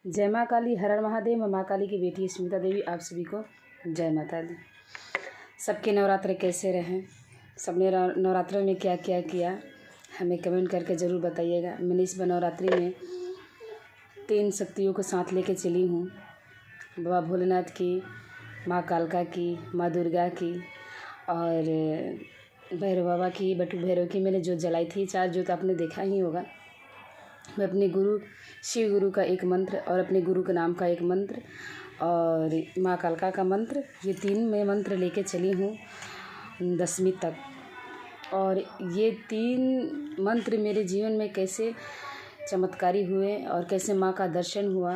जय माँ काली, हर हर महादेव। मैं माँ काली की बेटी स्मिता देवी, आप सभी को जय माता दी। सबके नवरात्र कैसे रहें, सबने नवरात्र में क्या क्या किया, हमें कमेंट करके ज़रूर बताइएगा। मैंने इस बार नवरात्रि में 3 शक्तियों को साथ लेके चली हूँ। बाबा भोलेनाथ की, माँ कालका की, माँ दुर्गा की और भैरव बाबा की, बटू भैरव की मैंने जोत जलाई थी। 4 जोत आपने देखा ही होगा। मैं अपने गुरु शिव गुरु का एक मंत्र और अपने गुरु के नाम का एक मंत्र और माँ कालका का मंत्र, ये 3 मैं मंत्र लेके चली हूँ 10वीं तक। और ये 3 मंत्र मेरे जीवन में कैसे चमत्कारी हुए और कैसे माँ का दर्शन हुआ,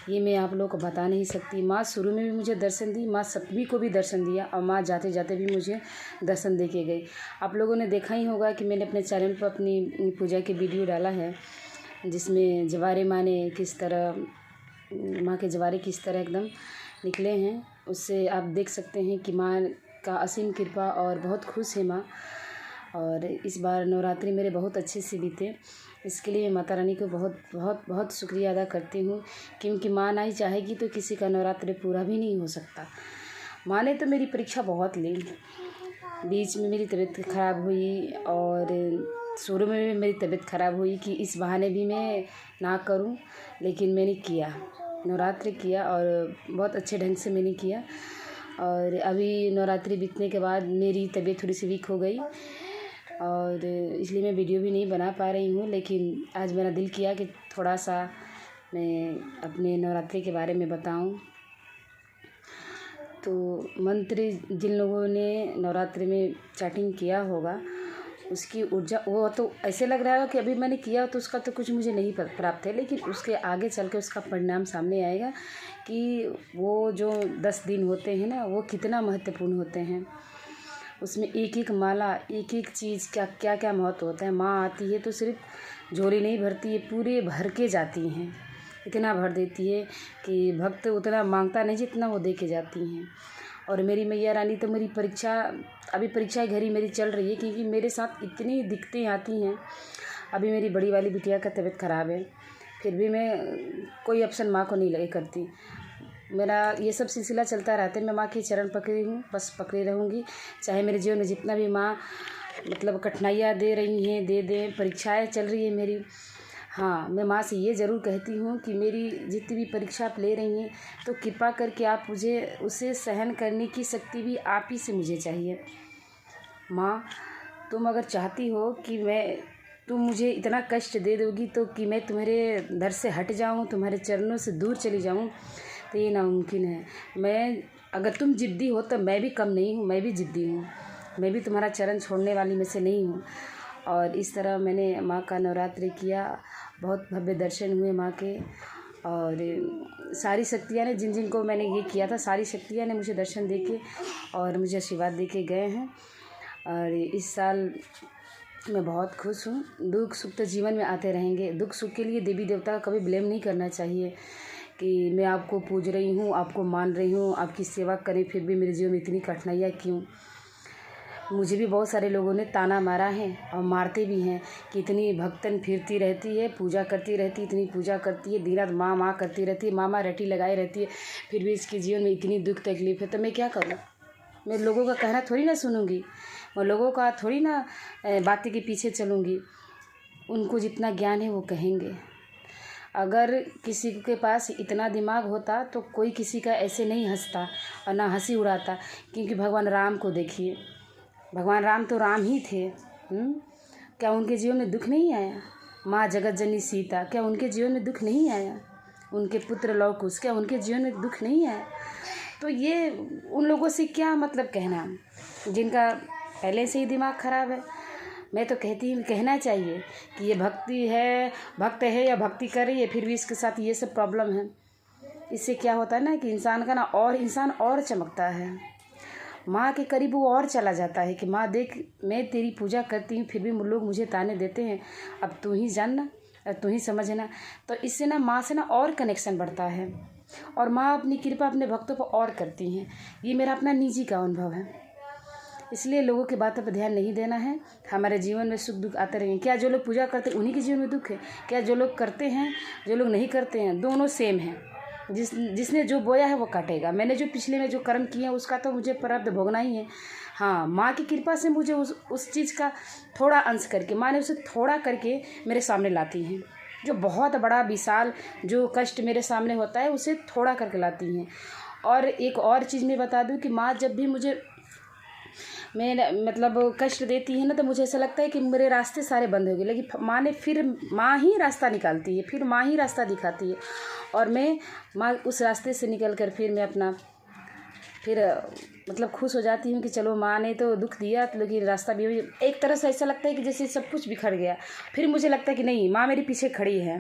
ये मैं आप लोगों को बता नहीं सकती। माँ शुरू में भी मुझे दर्शन दी, माँ सभी को भी दर्शन दिया और माँ जाते जाते भी मुझे दर्शन दे के गई। आप लोगों ने देखा ही होगा कि मैंने अपने चैनल पर अपनी पूजा की वीडियो डाला है, जिसमें जवारे माँ ने किस तरह, माँ के जवारे किस तरह एकदम निकले हैं। उससे आप देख सकते हैं कि माँ का असीम कृपा और बहुत खुश है माँ। और इस बार नवरात्रि मेरे बहुत अच्छे से बीते, इसके लिए माता रानी को बहुत बहुत बहुत शुक्रिया अदा करती हूँ, क्योंकि माँ ना ही चाहेगी तो किसी का नवरात्रि पूरा भी नहीं हो सकता। माँ ने तो मेरी परीक्षा बहुत ली। बीच में मेरी तबीयत ख़राब हुई और शुरू में भी मेरी तबीयत ख़राब हुई कि इस बहाने भी मैं ना करूं, लेकिन मैंने किया, नवरात्रि किया और बहुत अच्छे ढंग से मैंने किया। और अभी नवरात्रि बीतने के बाद मेरी तबीयत थोड़ी सी वीक हो गई और इसलिए मैं वीडियो भी नहीं बना पा रही हूँ। लेकिन आज मेरा दिल किया कि थोड़ा सा मैं अपने नवरात्रि के बारे में बताऊँ। तो मंत्र जिन लोगों ने नवरात्रि में चैटिंग किया होगा, उसकी ऊर्जा, वो तो ऐसे लग रहा है कि अभी मैंने किया तो उसका तो कुछ मुझे नहीं प्राप्त है, लेकिन उसके आगे चल के उसका परिणाम सामने आएगा कि वो जो 10 दिन होते हैं ना, वो कितना महत्वपूर्ण होते हैं। उसमें एक एक माला, एक एक चीज़ का क्या क्या महत्व होता है। माँ आती है तो सिर्फ झोली नहीं भरती है, पूरे भर के जाती हैं, इतना भर देती है कि भक्त उतना मांगता नहीं जितना वो दे के जाती हैं। और मेरी मैया रानी तो मेरी परीक्षा, अभी परीक्षा घड़ी मेरी चल रही है, क्योंकि मेरे साथ इतनी दिक्कतें आती हैं। अभी मेरी बड़ी वाली बिटिया का तबीयत ख़राब है, फिर भी मैं कोई ऑप्शन माँ को नहीं लगे करती। मेरा ये सब सिलसिला चलता रहता है। मैं माँ के चरण पकड़ी हूँ, बस पकड़ी रहूँगी, चाहे मेरे जीवन में जितना भी माँ मतलब कठिनाइयाँ दे रही हैं, दे दें, परीक्षाएँ चल रही है मेरी। हाँ, मैं माँ से ये ज़रूर कहती हूँ कि मेरी जितनी भी परीक्षा आप ले रही हैं, तो कृपा करके आप मुझे उसे सहन करने की शक्ति भी आप ही से मुझे चाहिए। माँ, तुम अगर चाहती हो कि तुम मुझे इतना कष्ट दे दोगी तो कि मैं तुम्हारे दर से हट जाऊँ, तुम्हारे चरणों से दूर चली जाऊँ, तो ये नामुमकिन है। अगर तुम ज़िद्दी हो तो मैं भी कम नहीं हूँ, मैं भी ज़िद्दी हूँ, मैं भी तुम्हारा चरण छोड़ने वाली में से नहीं हूँ। और इस तरह मैंने माँ का नवरात्रि किया, बहुत भव्य दर्शन हुए माँ के। और सारी शक्तियाँ ने, जिन जिन को मैंने ये किया था, सारी शक्तियाँ ने मुझे दर्शन दे के और मुझे आशीर्वाद दे के गए हैं। और इस साल मैं बहुत खुश हूँ। दुख सुख तो जीवन में आते रहेंगे। दुख सुख के लिए देवी देवता का कभी ब्लेम नहीं करना चाहिए कि मैं आपको पूज रही हूँ, आपको मान रही हूँ, आपकी सेवा करें, फिर भी मेरे जीवन में इतनी कठिनाइयाँ क्यों। मुझे भी बहुत सारे लोगों ने ताना मारा है और मारते भी हैं कि इतनी भक्तन फिरती रहती है, पूजा करती रहती है, इतनी पूजा करती है, दिन रात माँ माँ करती रहती है, माँ रटी लगाई रहती है, फिर भी इसके जीवन में इतनी दुख तकलीफ है। तो मैं क्या करूँ? मैं लोगों का कहना थोड़ी ना सुनूंगी, मैं लोगों का थोड़ी ना बातें के पीछे चलूँगी। उनको जितना ज्ञान है वो कहेंगे। अगर किसी के पास इतना दिमाग होता तो कोई किसी का ऐसे नहीं हंसता और ना हंसी उड़ाता। क्योंकि भगवान राम को देखिए, भगवान राम तो राम ही थे। क्या उनके जीवन में दुख नहीं आया? माँ जगत जननी सीता, क्या उनके जीवन में दुख नहीं आया? उनके पुत्र लव कुश, क्या उनके जीवन में दुख नहीं आया? तो ये उन लोगों से क्या मतलब कहना, जिनका पहले से ही दिमाग ख़राब है। मैं तो कहती हूँ, कहना चाहिए कि ये भक्त है या भक्ति कर रही है, फिर भी इसके साथ ये सब प्रॉब्लम है। इससे क्या होता है ना कि इंसान का ना और इंसान और चमकता है, माँ के करीब वो और चला जाता है कि माँ देख, मैं तेरी पूजा करती हूँ, फिर भी लोग मुझे ताने देते हैं, अब तू ही जानना, तू ही समझना। तो इससे ना माँ से ना और कनेक्शन बढ़ता है और माँ अपनी कृपा अपने भक्तों पर और करती हैं। ये मेरा अपना निजी का अनुभव है। इसलिए लोगों की बातों पर ध्यान नहीं देना है। हमारे जीवन में सुख दुख आते रहेंगे। क्या जो लोग पूजा करते हैं उन्हीं के जीवन में दुख है? क्या जो लोग करते हैं, जो लोग नहीं करते हैं, दोनों सेम हैं। जिसने जो बोया है वो काटेगा। मैंने जो पिछले में जो कर्म किए हैं उसका तो मुझे प्रारब्ध भोगना ही है। हाँ, माँ की कृपा से मुझे उस चीज़ का थोड़ा अंश करके, माँ ने उसे थोड़ा करके मेरे सामने लाती हैं। जो बहुत बड़ा विशाल जो कष्ट मेरे सामने होता है उसे थोड़ा करके लाती हैं। और एक और चीज़ मैं बता दूं कि माँ जब भी मुझे मतलब कष्ट देती है ना, तो मुझे ऐसा लगता है कि मेरे रास्ते सारे बंद हो गए। लेकिन माँ ही रास्ता निकालती है, फिर माँ ही रास्ता दिखाती है। और माँ उस रास्ते से निकल कर फिर मतलब खुश हो जाती हूँ कि चलो माँ ने तो दुख दिया, लेकिन रास्ता भी एक तरह से ऐसा लगता है कि जैसे सब कुछ बिखर गया। फिर मुझे लगता है कि नहीं, माँ मेरे पीछे खड़ी है,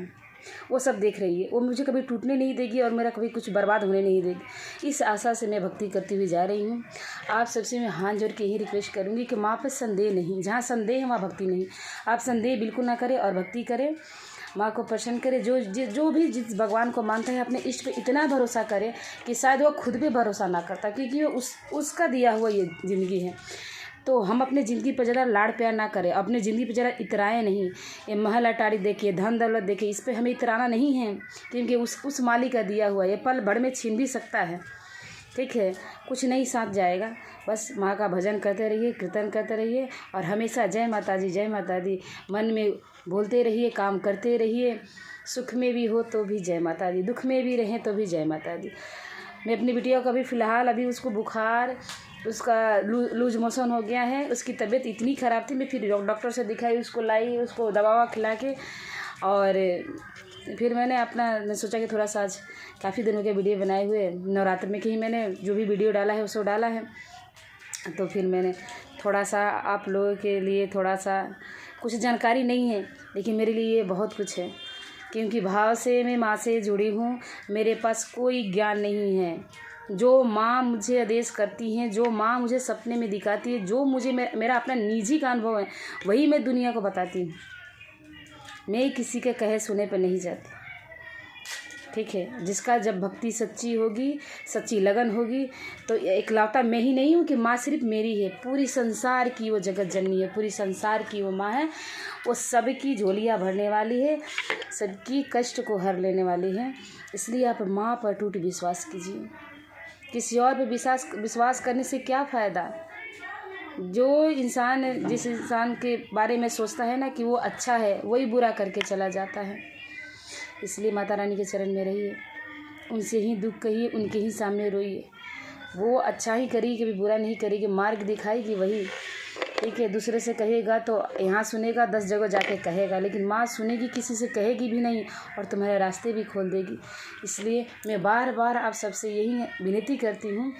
वो सब देख रही है, वो मुझे कभी टूटने नहीं देगी और मेरा कभी कुछ बर्बाद होने नहीं देगी। इस आशा से मैं भक्ति करती हुई जा रही हूँ। आप सबसे मैं हाथ जोड़ के यही रिक्वेस्ट करूँगी कि माँ पर संदेह नहीं, जहाँ संदेह है वहाँ भक्ति नहीं। आप संदेह बिल्कुल ना करें और भक्ति करें, माँ को प्रसन्न करे। जो भी जिस भगवान को मानता है अपने इष्ट पे इतना भरोसा करे कि शायद वो खुद भी भरोसा ना करता, क्योंकि वो उसका दिया हुआ ये ज़िंदगी है। तो हम अपने ज़िंदगी पर ज़रा लाड़ प्यार ना करें, अपने ज़िंदगी पर ज़रा इतराएं नहीं। ये महल अटारी देखिए, धन दौलत देखिए, इस पर हमें इतराना नहीं है, क्योंकि उस मालिक का दिया हुआ ये पल भर में छीन भी सकता है। ठीक है, कुछ नहीं साथ जाएगा। बस माँ का भजन करते रहिए, कीर्तन करते रहिए और हमेशा जय माता दी, जय माता दी मन में बोलते रहिए, काम करते रहिए। सुख में भी हो तो भी जय माता दी, दुख में भी रहें तो भी जय माता दी। मैं अपनी बिटिया को अभी उसको बुखार, उसका लूज मोशन हो गया है, उसकी तबीयत इतनी ख़राब थी। मैं फिर डॉक्टर से दिखाई, उसको लाई, उसको दवा खिला के, और फिर मैंने सोचा कि थोड़ा सा आज काफ़ी दिनों के वीडियो बनाए हुए, नवरात्र में कहीं मैंने जो भी वीडियो डाला है उसको डाला है, तो फिर मैंने थोड़ा सा आप लोगों के लिए थोड़ा सा, कुछ जानकारी नहीं है लेकिन मेरे लिए ये बहुत कुछ है, क्योंकि भाव से मैं माँ से जुड़ी हूँ। मेरे पास कोई ज्ञान नहीं है। जो माँ मुझे आदेश करती हैं, जो माँ मुझे सपने में दिखाती है, जो मुझे मेरा अपना निजी का अनुभव है, वही मैं दुनिया को बताती हूँ। मैं किसी के कहे सुने पर नहीं जाती। ठीक है, जिसका जब भक्ति सच्ची होगी, सच्ची लगन होगी, तो इकलौता मैं ही नहीं हूँ कि माँ सिर्फ मेरी है, पूरी संसार की वो जगत जननी है, पूरी संसार की वो माँ है। वो सबकी झोलियाँ भरने वाली है, सबकी कष्ट को हर लेने वाली है। इसलिए आप माँ पर टूट विश्वास कीजिए। किसी और पर विश्वास करने से क्या फ़ायदा? जिस इंसान के बारे में सोचता है ना कि वो अच्छा है, वही बुरा करके चला जाता है। इसलिए माता रानी के चरण में रहिए, उनसे ही दुख कहिए, उनके ही सामने रोइए। वो अच्छा ही करेगी, कभी बुरा नहीं करेगी, मार्ग दिखाएगी वही। ठीक है, दूसरे से कहेगा तो यहाँ सुनेगा, 10 जगह जाके कहेगा, लेकिन माँ सुनेगी, किसी से कहेगी भी नहीं और तुम्हारे रास्ते भी खोल देगी। इसलिए मैं बार बार आप सबसे यही विनती करती हूँ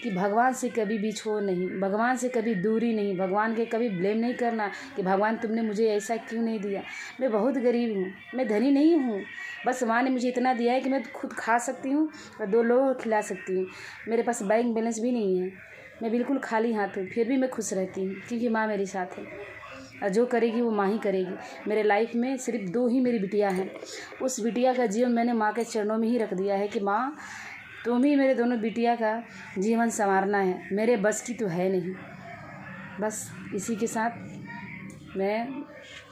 कि भगवान से कभी भी छोड़ नहीं, भगवान से कभी दूरी नहीं, भगवान के कभी ब्लेम नहीं करना कि भगवान तुमने मुझे ऐसा क्यों नहीं दिया। मैं बहुत गरीब हूँ, मैं धनी नहीं हूँ, बस माँ ने मुझे इतना दिया है कि मैं खुद खा सकती हूँ और 2 लोगों को खिला सकती हूँ। मेरे पास बैंक बैलेंस भी नहीं है, मैं बिल्कुल खाली हाथ हूँ, फिर भी मैं खुश रहती हूँ, क्योंकि माँ मेरे साथ है और जो करेगी वो माँ ही करेगी। मेरे लाइफ में सिर्फ 2 ही मेरी बिटिया हैं। उस बिटिया का जीवन मैंने माँ के चरणों में ही रख दिया है कि माँ तुम ही मेरे दोनों बिटिया का जीवन संवारना है, मेरे बस की तो है नहीं। बस इसी के साथ मैं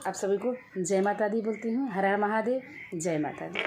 आप सभी को जय माता दी बोलती हूँ। हर हर महादेव, जय माता दी।